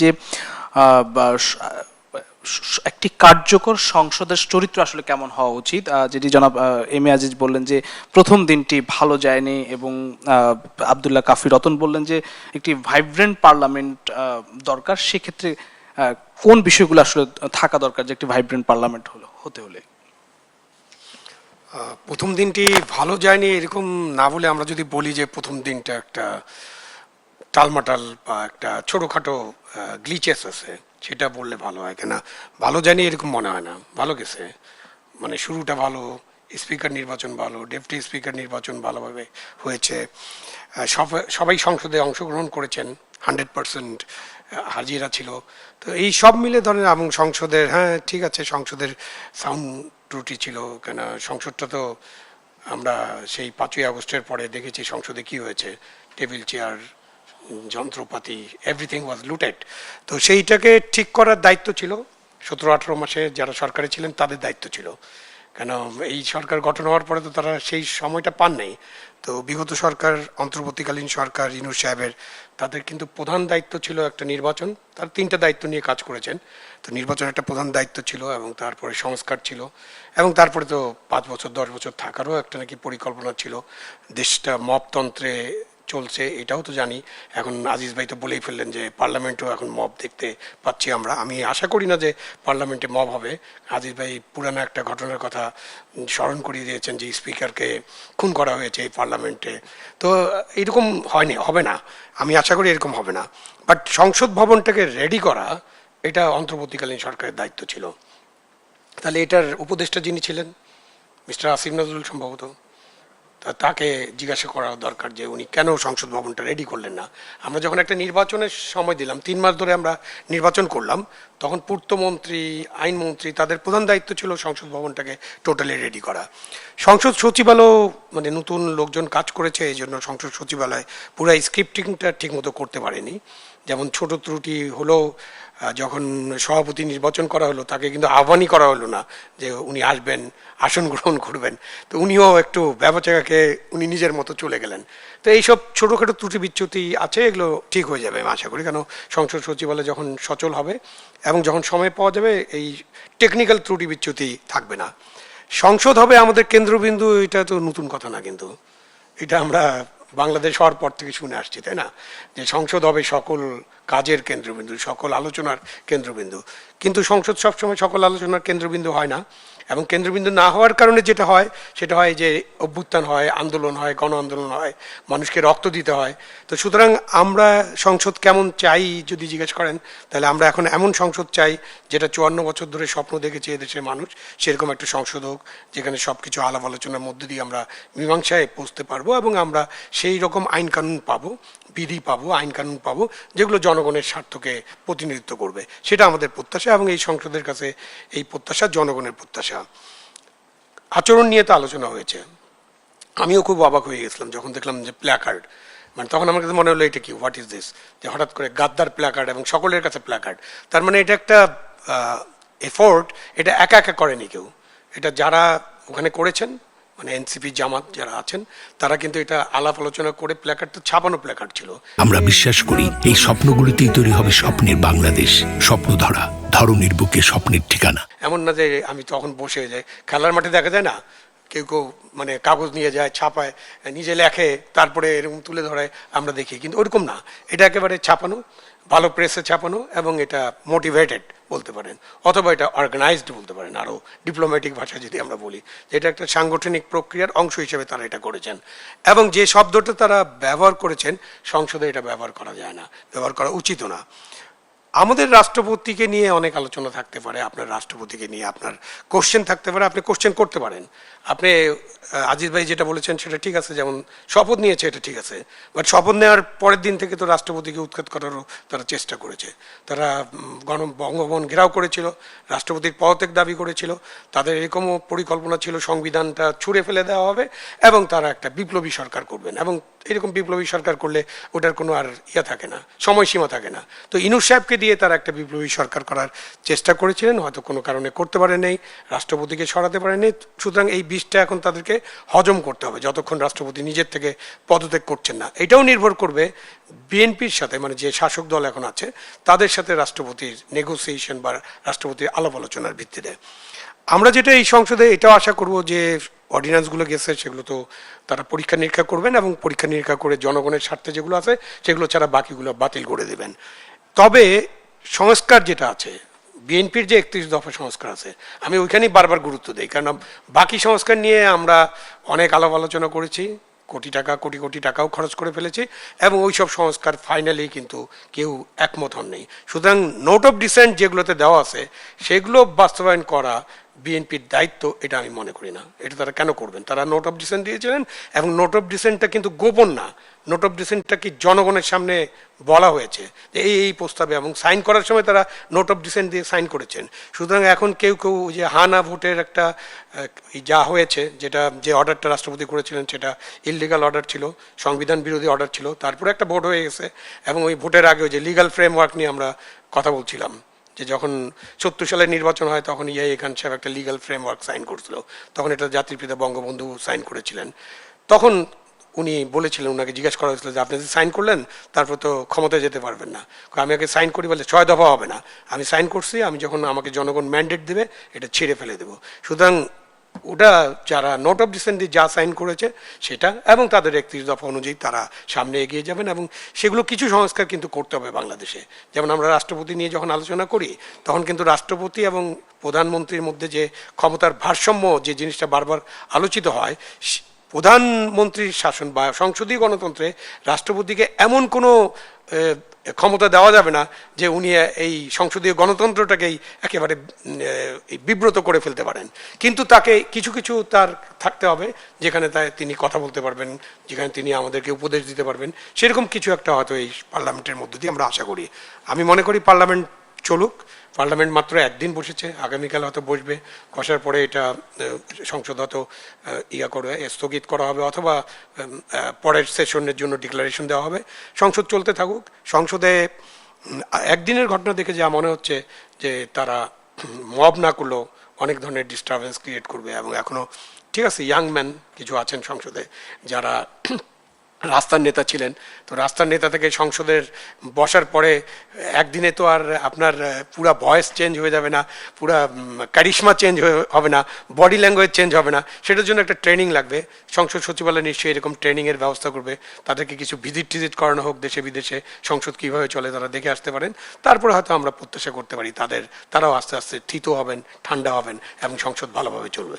যে একটি কার্যকর সংসদের চরিত্র আসলে কেমন হওয়া উচিত, যেটি জনাব এম এ আজিজ বললেন যে প্রথম দিনটি ভালো যায়নি, এবং আব্দুল্লাহ কাফি রতন বললেন যে একটি ভাইব্রেন্ট পার্লামেন্ট দরকার। সেক্ষেত্রে কোন বিষয়গুলো আসলে থাকা দরকার যে একটি ভাইব্রেন্ট পার্লামেন্ট হতে হলে? প্রথম দিনটি ভালো যায়নি এরকম না বলে আমরা যদি বলি যে প্রথম দিনটা একটা টালমাটাল বা একটা ছোটোখাটো গ্লিচেস আছে, সেটা বললে ভালো হয়। কেন ভালো যায়নি এরকম মনে হয় না, ভালো গেছে। মানে শুরুটা ভালো, স্পিকার নির্বাচন ভালো, ডেপুটি স্পিকার নির্বাচন ভালোভাবে হয়েছে, সবাই সংসদে অংশগ্রহণ করেছেন, 100% হাজিরা ছিল। তো এই সব মিলে ধরেন, এবং সংসদের, হ্যাঁ ঠিক আছে, সংসদের সাউন্ড ত্রুটি ছিল। কেন সংসদটা তো আমরা সেই 5ই আগস্টের পরে দেখেছি সংসদে কি হয়েছে, টেবিল চেয়ার, যন্ত্রপাতি, এভরিথিং ওয়াজ লুটেড। তো সেইটাকে ঠিক করার দায়িত্ব ছিল 17-18 মাসে যারা সরকারে ছিলেন, তাদের দায়িত্ব ছিল। কেন এই সরকার গঠন হওয়ার পরে তো তারা সেই সময়টা পান নাই। তো বিগত সরকার, অন্তর্বর্তীকালীন সরকার ইউনূস সাহেবের, তাদের কিন্তু প্রধান দায়িত্ব ছিল একটা নির্বাচন। তার 3টা দায়িত্ব নিয়ে কাজ করেছেন। তো নির্বাচন একটা প্রধান দায়িত্ব ছিল, এবং তারপরে সংস্কার ছিল, এবং তারপরে তো 5 বছর 10 বছর থাকারও একটা নাকি পরিকল্পনা ছিল। দেশটা মবতন্ত্রে চলছে, এটাও তো জানি। এখন আজিজ ভাই তো বলেই ফেললেন যে পার্লামেন্টেও এখন মব দেখতে পাচ্ছি আমরা। আমি আশা করি না যে পার্লামেন্টে মব হবে। আজিজ ভাই পুরানো একটা ঘটনার কথা স্মরণ করিয়ে দিয়েছেন যে স্পিকারকে খুন করা হয়েছে এই পার্লামেন্টে। তো এরকম হয়নি, হবে না, আমি আশা করি এরকম হবে না। বাট সংসদ ভবনটাকে রেডি করা, এটা অন্তর্বর্তীকালীন সরকারের দায়িত্ব ছিল। তাহলে এটার উপদেষ্টা যিনি ছিলেন, মিস্টার আসিফ নজরুল সম্ভবত, তাকে জিজ্ঞাসা করা দরকার যে উনি কেন সংসদ ভবনটা রেডি করলেন না। আমরা যখন একটা নির্বাচনের সময় দিলাম, 3 মাস ধরে আমরা নির্বাচন করলাম, তখন পূর্তমন্ত্রী, আইনমন্ত্রী, তাদের প্রধান দায়িত্ব ছিল সংসদ ভবনটাকে টোটালি রেডি করা। সংসদ সচিবালয়, মানে নতুন লোকজন কাজ করেছে, এই জন্য সংসদ সচিবালয় পুরো স্ক্রিপ্টিংটা ঠিক মতো করতে পারেনি। যেমন ছোট ত্রুটি হলো, যখন সভাপতি নির্বাচন করা হলো, তাকে কিন্তু আহ্বানই করা হলো না যে উনি আসবেন, আসন গ্রহণ করবেন। তো উনিও একটু ব্যবচাকে উনি নিজের মতো চলে গেলেন। তো এইসব ছোটোখাটো ত্রুটি বিচ্যুতি আছে, এগুলো ঠিক হয়ে যাবে আমি আশা করি। কেন সংসদ সচিবালয় যখন সচল হবে এবং যখন সময় পাওয়া যাবে, এই টেকনিক্যাল ত্রুটি বিচ্যুতি থাকবে না। সংসদ হবে আমাদের কেন্দ্রবিন্দু, এটা তো নতুন কথা না, কিন্তু এটা আমরা বাংলাদেশ হওয়ার পর থেকে শুনে আসছি, তাই না? যে সংসদ হবে সকল কাজের কেন্দ্রবিন্দু, সকল আলোচনার কেন্দ্রবিন্দু। কিন্তু সংসদ সবসময় সকল আলোচনার কেন্দ্রবিন্দু হয় না, এবং কেন্দ্রবিন্দু না হওয়ার কারণে যেটা হয়, সেটা হয় যে অভ্যুত্থান হয়, আন্দোলন হয়, গণ আন্দোলন হয়, মানুষকে রক্ত দিতে হয়। তো সুতরাং আমরা সংসদ কেমন চাই যদি জিজ্ঞেস করেন, তাহলে আমরা এখন এমন সংসদ চাই যেটা 54 বছর ধরে স্বপ্ন দেখেছে এদেশের মানুষ, সেরকম একটা সংসদ হোক, যেখানে সব কিছু আলাপ আলোচনার মধ্যে দিয়ে আমরা মীমাংসায় পৌঁছতে পারবো, এবং আমরা সেই রকম আইন কানুন পাবো, বিধি পাবো, আইন কানুন পাবো, যেগুলো জনগণের স্বার্থকে প্রতিনিধিত্ব করবে। সেটা আমাদের প্রত্যাশা, এবং এই সংসদের কাছে এই প্রত্যাশা জনগণের প্রত্যাশা। আচরণ নিয়ে তো আলোচনা হয়েছে। আমিও খুব অবাক হয়ে গেছিলাম যখন দেখলাম যে প্ল্যাকার্ড, মানে তখন আমার কাছে মনে হলো এটা কি, হোয়াট ইজ দিস, যে হঠাৎ করে গাদ্দার প্ল্যাকার্ড এবং সকলের কাছে প্ল্যাকার্ড। তার মানে এটা একটা এফোর্ট, এটা একা একা করেনি কেউ, এটা যারা ওখানে করেছেন, মানে এনসিপি জামাত যারা আছেন, তারা কিন্তু এটা আলাপ আলোচনা করে প্ল্যাকার্ড, তো ছাপানো প্ল্যাকার্ড ছিল। আমরা বিশ্বাস করি এই স্বপ্নগুলিতেই তৈরি হবে স্বপ্নের বাংলাদেশ। স্বপ্ন ধরা, ধরনীর বুকে স্বপ্নের ঠিকানা। এমন না যে আমি তখন বসে যাই, খেলার মাঠে দেখা যায় না, কেউ কেউ মানে কাগজ নিয়ে যায়, ছাপায়, নিজে লেখে, তারপরে এরকম তুলে ধরায়, আমরা দেখি। কিন্তু ওরকম না, এটা একেবারে ছাপানো, ভালো প্রেসে ছাপানো, এবং এটা মোটিভেটেড বলতে পারেন, অথবা এটা অর্গানাইজড বলতে পারেন, আরও ডিপ্লোম্যাটিক ভাষা যদি আমরা বলি, এটা একটা সাংগঠনিক প্রক্রিয়ার অংশ হিসেবে তারা এটা করেছেন। এবং যে শব্দটা তারা ব্যবহার করেছেন, সংসদে এটা ব্যবহার করা যায় না, ব্যবহার করা উচিতও না। আমাদের রাষ্ট্রপতিকে নিয়ে অনেক আলোচনা থাকতে পারে, আপনার রাষ্ট্রপতিকে নিয়ে আপনার কোশ্চেন থাকতে পারে, আপনি কোশ্চেন করতে পারেন। আপনি আজিজ ভাই যেটা বলেছেন সেটা ঠিক আছে, যেমন শপথ নিয়েছে, এটা ঠিক আছে। বাট শপথ নেওয়ার পরের দিন থেকে তো রাষ্ট্রপতিকে উৎখাত করারও তারা চেষ্টা করেছে। তারা বঙ্গভবন ঘেরাও করেছিল, রাষ্ট্রপতির পদত্যাগ দাবি করেছিল, তাদের এরকমও পরিকল্পনা ছিল সংবিধানটা ছুঁড়ে ফেলে দেওয়া হবে, এবং তারা একটা বিপ্লবী সরকার করবেন। এবং এরকম বিপ্লবী সরকার করলে ওটার কোনো আর থাকে না, সময়সীমা থাকে না। তো ইনুস সাহেবকে দিয়ে তারা একটা বিপ্লবী সরকার করার চেষ্টা করেছিলেন, হয়তো কোনো কারণে করতে পারে নেই, রাষ্ট্রপতিকে সরাতে পারেনি। সুতরাং এই বিষটা এখন তাদেরকে হজম করতে হবে যতক্ষণ রাষ্ট্রপতি নিজের থেকে পদত্যাগ করছেন না। এটাও নির্ভর করবে বিএনপির সাথে, মানে যে শাসক দল এখন আছে তাদের সাথে রাষ্ট্রপতির নেগোসিয়েশন বা রাষ্ট্রপতির আলাপ আলোচনার ভিত্তিতে। আমরা যেটা এই সংসদে এটাও আশা করব যে অর্ডিন্যান্সগুলো গেছে সেগুলো তো তারা পরীক্ষা নিরীক্ষা করবেন এবং পরীক্ষা নিরীক্ষা করে জনগণের স্বার্থে যেগুলো আছে সেগুলো ছাড়া বাকিগুলো বাতিল করে দেবেন। তবে সংস্কার যেটা আছে, বিএনপির যে 31 দফা সংস্কার আছে, আমি ওইখানেই বারবার গুরুত্ব দিই, কারণ বাকি সংস্কার নিয়ে আমরা অনেক আলাপ আলোচনা করেছি, কোটি কোটি টাকাও খরচ করে ফেলেছি এবং ওই সব সংস্কার ফাইনালি কিন্তু কেউ একমত হননি। সুতরাং নোট অফ ডিসেন্ট যেগুলোতে দেওয়া আছে সেগুলো বাস্তবায়ন করা বিএনপির দায়িত্ব, এটা আমি মনে করি না। এটা তারা কেন করবেন? তারা নোট অফ ডিসেন্ট দিয়েছিলেন এবং নোট অফ ডিসেন্টটা কিন্তু গোপন না, নোট অফ ডিসেন্টটা কি জনগণের সামনে বলা হয়েছে যে এই প্রস্তাবে, এবং সাইন করার সময় তারা নোট অফ ডিসেন্ট দিয়ে সাইন করেছেন। সুতরাং এখন কেউ যে হানা ভোটের একটা যা হয়েছে, যেটা যে অর্ডারটা রাষ্ট্রপতি করেছিলেন সেটা ইললিগাল অর্ডার ছিল, সংবিধান বিরোধী অর্ডার ছিল, তারপরে একটা ভোট হয়ে গেছে এবং ওই ভোটের আগে যে লিগাল ফ্রেমওয়ার্ক নিয়ে আমরা কথা বলছিলাম, যে যখন 70 সালের নির্বাচন হয় তখন ইয়াহিয়া খান সাহেব একটা লিগাল ফ্রেমওয়ার্ক সাইন করছিল, তখন এটা জাতির পিতা বঙ্গবন্ধু সাইন করেছিলেন। তখন উনি বলেছিলেন, ওনাকে জিজ্ঞাসা করা হয়েছিল যে আপনি যে সাইন করলেন তারপর তো ক্ষমতায় যেতে পারবেন না। আমি আগে সাইন করি বলে 6 দফা হবে না, আমি সাইন করছি, আমি যখন আমাকে জনগণ ম্যান্ডেট দেবে এটা ছেড়ে ফেলে দেবো। সুতরাং ওটা যারা নোট অফ ডিসেন্ট যা সাইন করেছে সেটা এবং তাদের 31 দফা অনুযায়ী তারা সামনে এগিয়ে যাবেন এবং সেগুলো কিছু সংস্কার কিন্তু করতে হবে বাংলাদেশে। যেমন আমরা রাষ্ট্রপতি নিয়ে যখন আলোচনা করি তখন কিন্তু রাষ্ট্রপতি এবং প্রধানমন্ত্রীর মধ্যে যে ক্ষমতার ভারসাম্য, যে জিনিসটা বারবার আলোচিত হয়, প্রধানমন্ত্রীর শাসন বা সংসদীয় গণতন্ত্রে রাষ্ট্রপতিকে এমন কোনো ক্ষমতা দেওয়া যাবে না যে উনি এই সংসদীয় গণতন্ত্রটাকেই একেবারে বিব্রত করে ফেলতে পারেন। কিন্তু তাকে কিছু কিছু তার থাকতে হবে যেখানে তিনি কথা বলতে পারবেন, যেখানে তিনি আমাদেরকে উপদেশ দিতে পারবেন, সেরকম কিছু একটা হয়তো এই পার্লামেন্টের মধ্য দিয়ে আমরা আশা করি। আমি মনে করি পার্লামেন্ট চলুক। পার্লামেন্ট মাত্র একদিন বসেছে, আগামীকাল হয়তো বসবে, বসার পরে এটা সংসদ হয়তো স্থগিত করা হবে অথবা পরের সেশনের জন্য ডিক্লারেশন দেওয়া হবে। সংসদ চলতে থাকুক। সংসদে একদিনের ঘটনা দেখে যা মনে হচ্ছে যে তারা মব না করলেও অনেক ধরনের ডিস্টারবেন্স ক্রিয়েট করবে এবং এখনো ঠিক আছে ইয়াং ম্যান কিছু আছেন সংসদে যারা রাস্তার নেতা ছিলেন, তো রাস্তার নেতা থেকে সংসদের বসার পরে একদিনে তো আর আপনার পুরা ভয়েস চেঞ্জ হয়ে যাবে না, পুরা ক্যারিশমা চেঞ্জ হবে না, বডি ল্যাঙ্গুয়েজ চেঞ্জ হবে না, সেটার জন্য একটা ট্রেনিং লাগবে। সংসদ সচিবালয় নিশ্চয়ই এরকম ট্রেনিংয়ের ব্যবস্থা করবে, তাদেরকে কিছু ভিজিট করানো হোক দেশে বিদেশে, সংসদ কীভাবে চলে তারা দেখে আসতে পারেন। তারপরে হয়তো আমরা প্রত্যাশা করতে পারি তারাও আস্তে আস্তে থিত হবেন, ঠান্ডা হবেন এবং সংসদ ভালোভাবে চলবে।